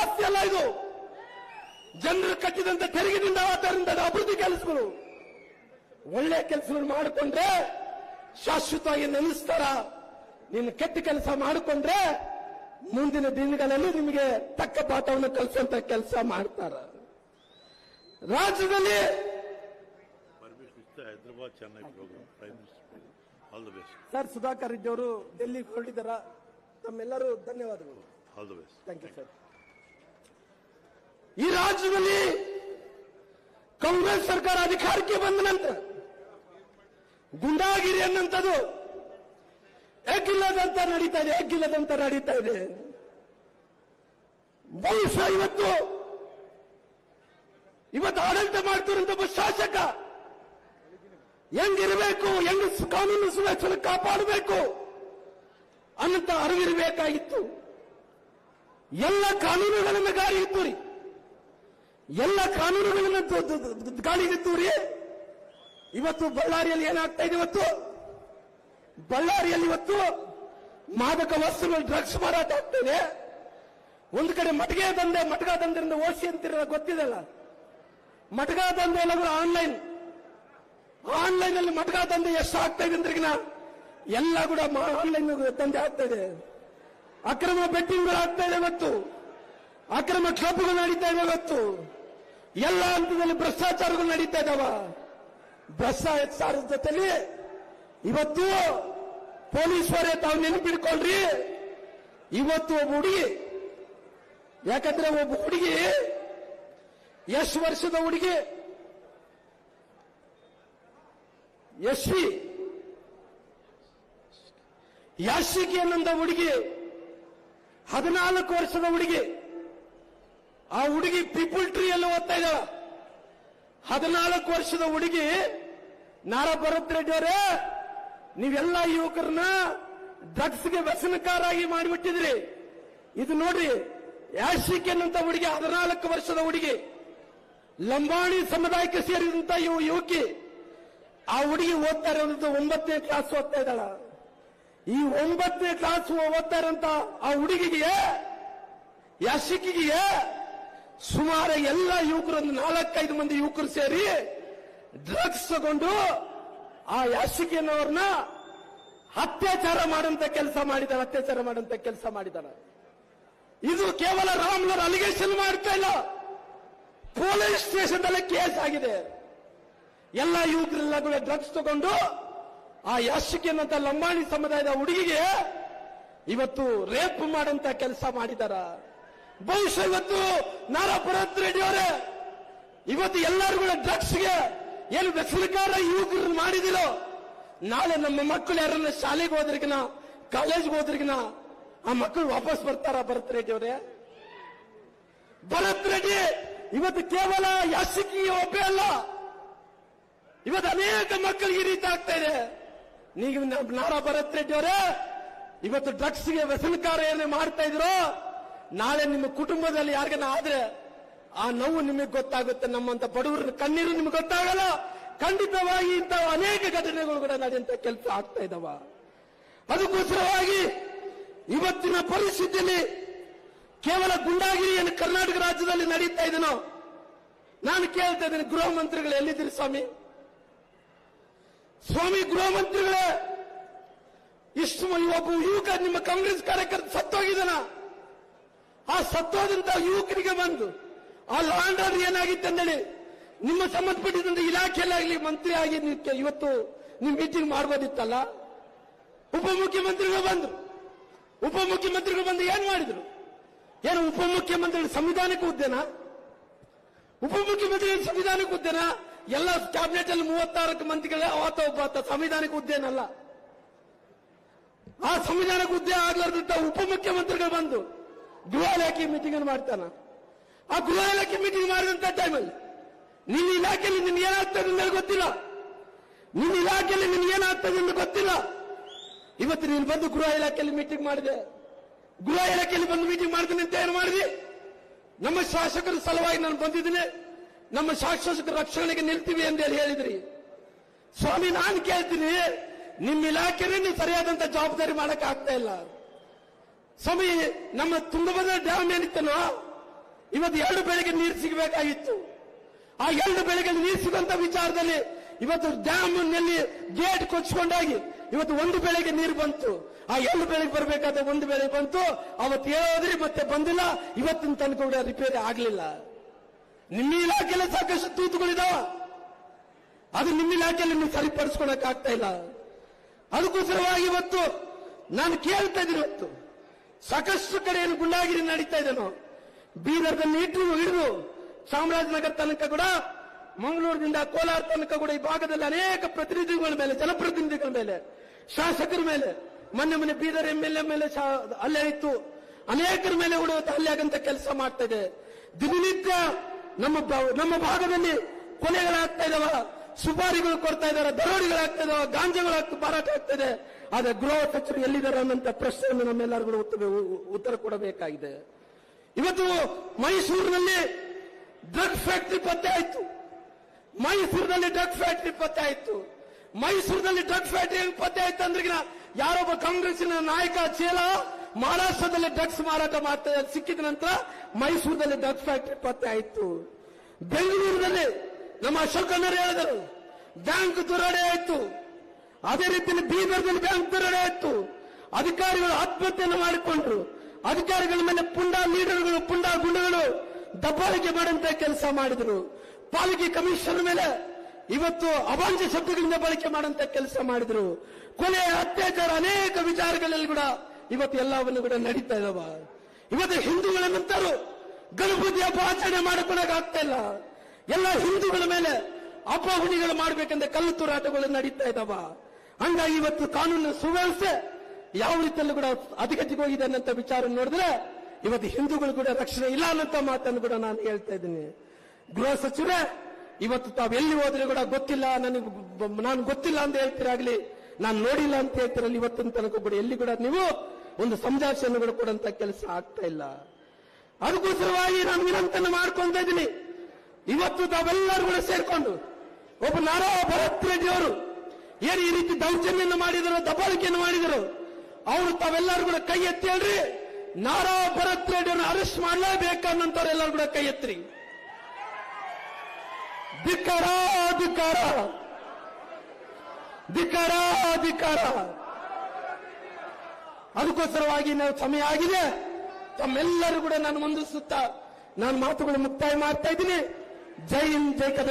ಆಸ್ತಿ ಅಲ್ಲ ಇದು. ಜನರು ಕಟ್ಟಿದಂತ ತೆರಿಗೆದಿಂದ ಆದ್ದರಿಂದ ಅಭಿವೃದ್ಧಿ ಕೆಲಸಗಳು, ಒಳ್ಳೆ ಕೆಲಸಗಳು ಮಾಡಿಕೊಂಡ್ರೆ ಶಾಶ್ವತವಾಗಿ ನೆನೆಸ್ತಾರ. ನೀನು ಕೆಟ್ಟ ಕೆಲಸ ಮಾಡಿಕೊಂಡ್ರೆ ಮುಂದಿನ ದಿನಗಳಲ್ಲಿ ನಿಮಗೆ ತಕ್ಕ ಪಾಠವನ್ನು ಕಲಿಸುವಂತ ಕೆಲಸ ಮಾಡ್ತಾರ. ರಾಜ್ಯದಲ್ಲಿ Hyderabad Chennai program prime minister all the best. Sir, Sudhakar Reddy ಅವರು ಡೆಲ್ಲಿಗೆ ಹೊರಟಿದ್ದಾರ. ತಮ್ಮೆಲ್ಲರೂ ಧನ್ಯವಾದಗಳು. All the best. Thank you sir. ಈ ರಾಜ್ಯದಲ್ಲಿ ಕಾಂಗ್ರೆಸ್ ಸರ್ಕಾರ ಅಧಿಕಾರಕ್ಕೆ ಬಂದ ನಂತರ ಗುಂಡಾಗಿರಿ ಅನ್ನಂಥದ್ದು ಎಗ್ಗಿಲ್ಲದಂತ ನಡೀತಾ ಇದೆ. ಬಹುಶಃ ಇವತ್ತು ಆಡಳಿತ ಮಾಡ್ತಿರುವಂತ ಒಬ್ಬ ಶಾಸಕ ಹೆಂಗಿರಬೇಕು, ಹೆಂಗ ಕಾನೂನು ಸುವ್ಯವಸ್ಥೆ ಕಾಪಾಡಬೇಕು ಅನ್ನಂತ ಅರಿವಿರಬೇಕಾಗಿತ್ತು. ಎಲ್ಲ ಕಾನೂನುಗಳನ್ನು ಗಾಳಿಗಿತ್ತು ರೀ, ಎಲ್ಲ ಕಾನೂನುಗಳನ್ನು ಗಾಳಿಗಿತ್ತು ರೀ. ಇವತ್ತು ಬಳ್ಳಾರಿಯಲ್ಲಿ ಏನಾಗ್ತಾ ಇದೆ, ಇವತ್ತು ಮಾದಕ ವಸ್ತುಗಳು, ಡ್ರಗ್ಸ್ ಮಾರಾಟ ಆಗ್ತದೆ. ಒಂದು ಕಡೆ ಮಟಕ ದಂಧೆಯಿಂದ ಓಸಿ ಅಂತಿರ ಗೊತ್ತಿದೆಲ್ಲ, ಮಟಕ ದಂಧೆ ಎಲ್ಲ ಆನ್ಲೈನ್ ಅಲ್ಲಿ ಮಟಕ ದಂಧೆ ಎಷ್ಟು ಆಗ್ತಾ ಇದೆ ಅಂದ್ರಿಗಿನ ಎಲ್ಲ ಕೂಡ ಆನ್ಲೈನ್ ದಂಧೆ ಆಗ್ತಾ ಇದೆ. ಅಕ್ರಮ ಬೆಟ್ಟಿಂಗ್ಗಳು ಆಗ್ತಾ ಇದೆ ಇವತ್ತು, ಅಕ್ರಮ ಕ್ಲಬ್ಗಳು ನಡೀತಾ ಇದೆ ಇವತ್ತು, ಎಲ್ಲ ಹಂತದಲ್ಲಿ ಭ್ರಷ್ಟಾಚಾರಗಳು ನಡೀತಾ ಇದಾವ. ಭ್ರಷ್ಟಾಚಾರದ ಜೊತೆಲಿ ಇವತ್ತು ಪೊಲೀಸರೇ ತಾವು ನೆನಪಿಡ್ಕೊಳ್ರಿ, ಇವತ್ತು ಒಬ್ಬ ಹುಡುಗಿ, ಯಾಕಂದ್ರೆ ಒಬ್ಬ ಹುಡುಗಿ ಎಷ್ಟು ವರ್ಷದ ಹುಡುಗಿ, ಯಾಶಿಕಿ ಅನ್ನೋ ಹುಡುಗಿ, 14 ವರ್ಷದ ಹುಡುಗಿ. ಆ ಹುಡುಗಿ ಪೀಪಲ್ ಟ್ರೀ ಎಲ್ಲ ಓದ್ತಾ ಇದ್ದಾಳ. 14 ವರ್ಷದ ಹುಡುಗಿ. ನಾರಾ ಭರತ್ ರೆಡ್ಡಿ ಅವರೇ, ನೀವೆಲ್ಲ ಯುವಕರನ್ನ ಡ್ರಗ್ಸ್ಗೆ ವ್ಯಸನಕಾರಾಗಿ ಮಾಡಿಬಿಟ್ಟಿದ್ರಿ. ಇದು ನೋಡ್ರಿ, ಯಾಶಿಕಿ ಅನ್ನಂತ ಹುಡುಗಿ, 14 ವರ್ಷದ ಹುಡುಗಿ, ಲಂಬಾಣಿ ಸಮುದಾಯಕ್ಕೆ ಸೇರಿದಂತ ಯುವಕಿ. ಆ ಹುಡುಗಿ ಓದ್ತಾ ಇರೋದು 9ನೇ ಕ್ಲಾಸ್ ಓದ್ತಾ ಇದ್ದಾಳ. ಈ 9ನೇ ಕ್ಲಾಸ್ ಓದ್ತಾ ಇರೋಂತ ಆ ಹುಡುಗಿಗೆ, ಯಾಶಿಕಿಗೆ ಸುಮಾರು ಎಲ್ಲ ಯುವಕರು, 4-5 ಮಂದಿ ಯುವಕರು ಸೇರಿ ಡ್ರಗ್ಸ್ ತಗೊಂಡು ಆ ಯಾಶಿಕಿಯನ್ನವ್ರನ್ನ ಅತ್ಯಾಚಾರ ಮಾಡುವಂತ ಕೆಲಸ ಮಾಡಿದಾರೆ. ಇದು ಕೇವಲ ರಾಮ್ಲರ್ ಅಲಿಗೇಷನ್ ಮಾಡ್ತಾ ಇಲ್ಲ, ಪೊಲೀಸ್ ಸ್ಟೇಷನ್ ಕೇಸ್ ಆಗಿದೆ. ಎಲ್ಲ ಯುವಕರೆಲ್ಲ ಕೂಡ ಡ್ರಗ್ಸ್ ತಗೊಂಡು ಆ ಯಾಶಿಕಿ ಅನ್ನಂತ ಲಂಬಾಣಿ ಸಮುದಾಯದ ಹುಡುಗಿಗೆ ಇವತ್ತು ರೇಪ್ ಮಾಡಂತ ಕೆಲಸ ಮಾಡಿದಾರ. ಬಹುಶಃ ಇವತ್ತು ನಾರಾ ಭರತ್ ರೆಡ್ಡಿ ಅವರೇ, ಇವತ್ತು ಎಲ್ಲರೂ ಕೂಡ ಡ್ರಗ್ಸ್ಗೆ ಏನು ವ್ಯಸನಕಾರ ಯುವಕರು ಮಾಡಿದಿರೋ, ನಾಳೆ ನಮ್ಮ ಮಕ್ಕಳು ಯಾರನ್ನ ಶಾಲೆಗೆ ಹೋದ್ರಿಗಿನ, ಕಾಲೇಜ್ಗೆ ಹೋದ್ರಿಗಿನ ಆ ಮಕ್ಕಳು ವಾಪಸ್ ಬರ್ತಾರ? ಭರತ್ ರೆಡ್ಡಿ ಅವರೇ, ಭರತ್ ರೆಡ್ಡಿ ಇವತ್ತು ಕೇವಲ ಯಾಶಿಕಿ ಒಬ್ಬೇ ಅಲ್ಲ, ಇವತ್ತು ಅನೇಕ ಮಕ್ಕಳಿಗೆ ಈ ರೀತಿ ಆಗ್ತಾ ಇದೆ. ನೀವು ನಾರಾ ಭರತ್ ರೆಡ್ಡಿ ಅವರೇ, ಇವತ್ತು ಡ್ರಗ್ಸ್ಗೆ ವ್ಯಸನಕಾರ ಏನೇ ಮಾಡ್ತಾ ಇದ್ರು, ನಾಳೆ ನಿಮ್ಮ ಕುಟುಂಬದಲ್ಲಿ ಯಾರಿಗನ ಆದ್ರೆ ಆ ನೋವು ನಿಮಗೆ ಗೊತ್ತಾಗುತ್ತೆ. ನಮ್ಮಂತ ಬಡವರ ಕಣ್ಣೀರು ನಿಮ್ಗೆ ಗೊತ್ತಾಗಲ್ಲ. ಖಂಡಿತವಾಗಿ ಇಂಥ ಅನೇಕ ಘಟನೆಗಳು ಕೂಡ ನಡೆಯುವಂತ ಕೆಲಸ ಆಗ್ತಾ ಇದಾವ. ಅದಕ್ಕೋಸ್ಕರವಾಗಿ ಇವತ್ತಿನ ಪರಿಸ್ಥಿತಿಯಲ್ಲಿ ಕೇವಲ ಗುಂಡಾಗಿರಿಯನ್ನು ಕರ್ನಾಟಕ ರಾಜ್ಯದಲ್ಲಿ ನಡೀತಾ ಇದೆನೋ, ನಾನು ಕೇಳ್ತಾ ಇದ್ದೇನೆ, ಗೃಹ ಮಂತ್ರಿಗಳು ಎಲ್ಲಿದ್ದೀರಿ ಸ್ವಾಮಿ? ಗೃಹ ಮಂತ್ರಿಗಳೇ, ಇಷ್ಟು ಒಬ್ಬ ಯುವಕ ನಿಮ್ಮ ಕಾಂಗ್ರೆಸ್ ಕಾರ್ಯಕರ್ತ ಸತ್ತೋಗಿದ್ದಾನ. ಆ ಸತ್ತೋದಂತ ಯುವಕರಿಗೆ ಬಂದು ಆ ಲಾ ಅಂಡ್ ಆರ್ಡರ್ ಏನಾಗಿತ್ತು ಅಂದೇಳಿ ನಿಮ್ಮ ಸಂಬಂಧಪಟ್ಟಿದ್ದಂತ ಇಲಾಖೆಯಲ್ಲಾಗ್ಲಿ ಮಂತ್ರಿ ಆಗಿ ಇವತ್ತು ನೀವು ಮೀಟಿಂಗ್ ಮಾಡ್ಬೋದಿತ್ತಲ್ಲ. ಉಪಮುಖ್ಯಮಂತ್ರಿಗಳು ಬಂದು ಏನ್ ಮಾಡಿದ್ರು? ಏನು ಉಪಮುಖ್ಯಮಂತ್ರಿಗಳು ಸಂವಿಧಾನಕ್ಕೆ ಹುದ್ದೆನಾ? ಉಪಮುಖ್ಯಮಂತ್ರಿಗಳು ಸಂವಿಧಾನಕ್ಕೆ ಹುದ್ದೆನಾ? ಎಲ್ಲ ಕ್ಯಾಬಿನೆಟ್ ಅಲ್ಲಿ 36 ಮಂತ್ರಿಗಳೇ ಅವತ್ತ ಒಬ್ಬ ಸಂವಿಧಾನಕ್ಕೆ ಹುದ್ದೆನಲ್ಲ. ಆ ಸಂವಿಧಾನಕ್ಕೆ ಹುದ್ದೆ ಆಗ್ಲಾರ್ದಂತ ಉಪಮುಖ್ಯಮಂತ್ರಿಗಳು ಬಂದು ಗೃಹ ಇಲಾಖೆ ಮೀಟಿಂಗ್ ಅನ್ನು ಮಾಡ್ತಾನ. ಆ ಗೃಹ ಇಲಾಖೆ ಮೀಟಿಂಗ್ ಮಾಡಿದಂತ ಟೈಮಲ್ಲಿ ನಿನ್ನ ಇಲಾಖೆಯಲ್ಲಿ ನಿನ್ಗೆ ಏನಾಗ್ತದೆ ಅಂತ ಗೊತ್ತಿಲ್ಲ. ನಿನ್ನ ಇಲಾಖೆಯಲ್ಲಿ ನಿನ್ಗೆ ಏನಾಗ್ತದೆ ಅಂತ ಗೊತ್ತಿಲ್ಲ. ಇವತ್ತು ನೀನು ಬಂದು ಗೃಹ ಇಲಾಖೆಯಲ್ಲಿ ಮೀಟಿಂಗ್ ಮಾಡಿದೆ. ಗೃಹ ಇಲಾಖೆಯಲ್ಲಿ ಬಂದು ಮೀಟಿಂಗ್ ಮಾಡ್ತೀನಿ ಅಂತ ಏನು ಮಾಡಿದಿ? ನಮ್ಮ ಶಾಸಕರ ಸಲುವಾಗಿ ನಾನು ಬಂದಿದ್ದೀನಿ, ನಮ್ಮ ಶಾಸಕರ ರಕ್ಷಣೆಗೆ ನಿಲ್ತೀವಿ ಅಂತ ಹೇಳಿದ್ರಿ. ಸ್ವಾಮಿ, ನಾನು ಕೇಳ್ತೀನಿ, ನಿಮ್ಮ ಇಲಾಖೆನೇ ನೀವು ಸರಿಯಾದಂತ ಜವಾಬ್ದಾರಿ ಮಾಡಕ್ ಆಗ್ತಾ ಇಲ್ಲ. ಸ್ವಾಮಿ, ನಮ್ಮ ತುಂಗಭದ್ರಾ ಡ್ಯಾಮ್ ಏನಿತ್ತನೋ ಇವತ್ತು 2 ಬೆಳೆಗೆ ನೀರು ಸಿಗಬೇಕಾಗಿತ್ತು. ಆ 2 ಬೆಳೆಗೆ ನೀರು ಸಿಗುವಂತ ವಿಚಾರದಲ್ಲಿ ಇವತ್ತು ಡ್ಯಾಮ್ ನಲ್ಲಿ ಗೇಟ್ ಕೊಚ್ಚಿಕೊಂಡಾಗಿ ಇವತ್ತು 1 ಬೆಳೆಗೆ ನೀರು ಬಂತು. ಆ 2 ಬೆಳೆಗೆ ಬರಬೇಕಾದ 1 ಬೆಳೆ ಬಂತು. ಅವತ್ತು ಹೇಳೋದ್ರಿ ಮತ್ತೆ ಬಂದಿಲ್ಲ. ಇವತ್ತಿನ ತನಕ ಕೂಡ ರಿಪೇರಿ ಆಗ್ಲಿಲ್ಲ. ನಿಮ್ಮ ಇಲಾಖೆಯಲ್ಲಿ ಸಾಕಷ್ಟು ತೂತುಗಳಿದಾವ, ಅದು ನಿಮ್ಮ ಇಲಾಖೆಯಲ್ಲಿ ನೀವು ಸರಿಪಡಿಸ್ಕೊಳಕ್ ಆಗ್ತಾ ಇಲ್ಲ. ಅದಕ್ಕೋಸ್ಕರವಾಗಿ ಇವತ್ತು ನಾನು ಕೇಳ್ತಾ ಇದ್ದೀನಿ, ಇವತ್ತು ಸಾಕಷ್ಟು ಕಡೆ ಏನು ಗುಂಡಾಗಿರಿ ನಡೀತಾ ಇದೆನೋ, ಬೀದರ್ದಲ್ಲಿ ಹಿಡಿದು ಚಾಮರಾಜನಗರ ತನಕ ಕೂಡ, ಮಂಗಳೂರಿನಿಂದ ಕೋಲಾರ ತನಕ ಕೂಡ ಈ ಭಾಗದಲ್ಲಿ ಅನೇಕ ಪ್ರತಿನಿಧಿಗಳ ಮೇಲೆ, ಜನಪ್ರತಿನಿಧಿಗಳ ಮೇಲೆ, ಶಾಸಕರ ಮೇಲೆ, ಮೊನ್ನೆ ಬೀದರ್ MLA ಮೇಲೆ ಹಲ್ಲೆ ಇತ್ತು. ಅನೇಕರ ಮೇಲೆ ಕೂಡ ಹಲ್ಲೆ ಆಗಂತ ಕೆಲಸ ಮಾಡ್ತಾ ಇದೆ. ದಿನನಿತ್ಯ ನಮ್ಮ ಭಾಗದಲ್ಲಿ ಕೊಲೆಗಳಾಗ್ತಾ ಇದಾವ, ಸುಪಾರಿಗಳು ಕೊಡ್ತಾ ಇದಾರೆ, ದರೋಡಿಗಳಾಗ್ತಾ ಇದಾವ, ಗಾಂಜಾಗಳು ಮಾರಾಟ ಆಗ್ತಾ ಇದೆ. ಆದ್ರೆ ಗೃಹ ಸಚಿವರು ಎಲ್ಲಿದ್ದಾರೆ ಅನ್ನೋಂಥ ಪ್ರಶ್ನೆಯನ್ನು ನಮ್ಮೆಲ್ಲರಿಗೂ ಉತ್ತರ ಕೊಡಬೇಕಾಗಿದೆ. ಇವತ್ತು ಮೈಸೂರಿನಲ್ಲಿ ಡ್ರಗ್ ಫ್ಯಾಕ್ಟರಿ ಪತ್ತೆ ಆಯ್ತು. ಮೈಸೂರಿನಲ್ಲಿ ಡ್ರಗ್ ಫ್ಯಾಕ್ಟರಿ ಪತ್ತೆ ಆಯ್ತು. ಮೈಸೂರಿನಲ್ಲಿ ಡ್ರಗ್ ಫ್ಯಾಕ್ಟರಿ ಪತ್ತೆ ಆಯ್ತು ಅಂದ್ರೆ ಯಾರೊಬ್ಬ ಕಾಂಗ್ರೆಸ್ಸಿನ ನಾಯಕ ಚೇಲ ಮಹಾರಾಷ್ಟ್ರದಲ್ಲಿ ಡ್ರಗ್ಸ್ ಮಾರಾಟ ಮಾಡ್ತಾ ಸಿಕ್ಕಿದ ನಂತರ ಮೈಸೂರಿನಲ್ಲಿ ಡ್ರಗ್ ಫ್ಯಾಕ್ಟರಿ ಪತ್ತೆ ಆಯ್ತು. ಬೆಂಗಳೂರಿನಲ್ಲಿ ನಮ್ಮ ಅಶೋಕಣ್ಣರು ಹೇಳಿದರು ಬ್ಯಾಂಕ್ ದರೋಡೆ ಆಯ್ತು. ಅದೇ ರೀತಿಯಲ್ಲಿ ಬೀದರ್ನಲ್ಲಿ ಬ್ಯಾಂಕ್ ದರೋಡೆ ಆಯ್ತು. ಅಧಿಕಾರಿಗಳು ಆತ್ಮಹತ್ಯೆಯನ್ನು ಮಾಡಿಕೊಂಡ್ರು. ಅಧಿಕಾರಿಗಳ ಮೇಲೆ ಪುಂಡಾ ಲೀಡರ್ಗಳು, ಪುಂಡಾ ಗುಂಡುಗಳು ದಬ್ಬಾಳಿಕೆ ಮಾಡುವಂತ ಕೆಲಸ ಮಾಡಿದ್ರು. ಪಾಲಿಕೆ ಕಮಿಷನರ್ ಮೇಲೆ ಇವತ್ತು ಅವಾಂಛ ಶಬ್ದಗಳಿಂದ ಬಳಕೆ ಮಾಡುವಂತ ಕೆಲಸ ಮಾಡಿದ್ರು. ಕೊಲೆ, ಅತ್ಯಾಚಾರ, ಅನೇಕ ವಿಚಾರಗಳಲ್ಲಿ ಕೂಡ ಇವತ್ತು ಎಲ್ಲವನ್ನು ಕೂಡ ನಡೀತಾ ಇದಾವ. ಇವತ್ತು ಹಿಂದೂಗಳ ನಂತರೂ ಗಣಪತಿ ಹಬ್ಬ ಆಚರಣೆ ಮಾಡಿಕೊಳ್ಳಕ್ ಆಗ್ತಾ ಇಲ್ಲ. ಎಲ್ಲ ಹಿಂದೂಗಳ ಮೇಲೆ ಹಬ್ಬ ಹುಣಿಗಳು ಮಾಡಬೇಕೆಂದ್ರೆ ಕಲ್ಲು ತೂರಾಟಗಳು ನಡೀತಾ ಇದಾವ. ಹಂಗಾಗಿ ಇವತ್ತು ಕಾನೂನು ಸುವ್ಯವಸ್ಥೆ ಯಾವ ರೀತಿಯಲ್ಲೂ ಕೂಡ ಅಧಿಗತಿಗೆ ಹೋಗಿದೆ ಅನ್ನೋ ವಿಚಾರ ನೋಡಿದ್ರೆ ಇವತ್ತು ಹಿಂದೂಗಳು ಕೂಡ ರಕ್ಷಣೆ ಇಲ್ಲ ಅನ್ನೋಂಥ ಮಾತನ್ನು ಕೂಡ ನಾನು ಹೇಳ್ತಾ ಇದ್ದೀನಿ. ಗೃಹ ಸಚಿವರೇ, ಇವತ್ತು ತಾವು ಎಲ್ಲಿ ಹೋದ್ರೆ ಕೂಡ ಗೊತ್ತಿಲ್ಲ, ನಾನು ಗೊತ್ತಿಲ್ಲ ಅಂತ ಹೇಳ್ತೀರಾಗ್ಲಿ, ನಾನು ನೋಡಿಲ್ಲ ಅಂತ ಹೇಳ್ತಿರಲ್ಲ, ಇವತ್ತಿನ ತನಕ ಕೂಡ ಎಲ್ಲಿ ಕೂಡ ನೀವು ಒಂದು ಸಂಜಾಷಣೆ ಕೊಡುವಂತ ಕೆಲಸ ಆಗ್ತಾ ಇಲ್ಲ. ಅದಕ್ಕೋಸ್ಕರವಾಗಿ ನಾನು ವಿನಂತಿಯನ್ನು ಮಾಡ್ಕೊಂತ ಇದ್ದೀನಿ. ಇವತ್ತು ತಾವೆಲ್ಲರೂ ಕೂಡ ಸೇರ್ಕೊಂಡು ಒಬ್ಬ ನಾರಾ ಭರತ್ ರೆಡ್ಡಿ ಅವರು ಏನು ಈ ರೀತಿ ದೌರ್ಜನ್ಯ ಮಾಡಿದರು, ದಬ್ಬಾಳಿಕೆಯನ್ನು ಮಾಡಿದರು, ಅವರು ತಾವೆಲ್ಲರೂ ಕೂಡ ಕೈ ಎತ್ತಿ ಹೇಳ್ರಿ, ನಾರಾ ಭರತ್ ರೆಡ್ಡಿ ಅವರನ್ನು ಅರೆಸ್ಟ್ ಮಾಡಲೇಬೇಕನ್ನಂತವ್ರು ಎಲ್ಲರೂ ಕೂಡ ಕೈ ಎತ್ತಿರಿ. ಧಿಕ್ಕಾರ, ಧಿಕ್ಕಾರ, ಧಿಕ್ಕಾರ, ಧಿಕ್ಕಾರ. ಅದಕ್ಕೋಸ್ಕರವಾಗಿ ನಾವು ಸಮಯ ಆಗಿದೆ. ತಮ್ಮೆಲ್ಲರೂ ಕೂಡ ನಾನು ಮುಂದಿಸುತ್ತಾ ನಾನು ಮಾತುಗಳು ಮುಕ್ತಾಯ ಮಾಡ್ತಾ ಇದ್ದೀನಿ. ಜೈ ಹಿಂದ್, ಜೈ ಕರ್ನಾಟಕ.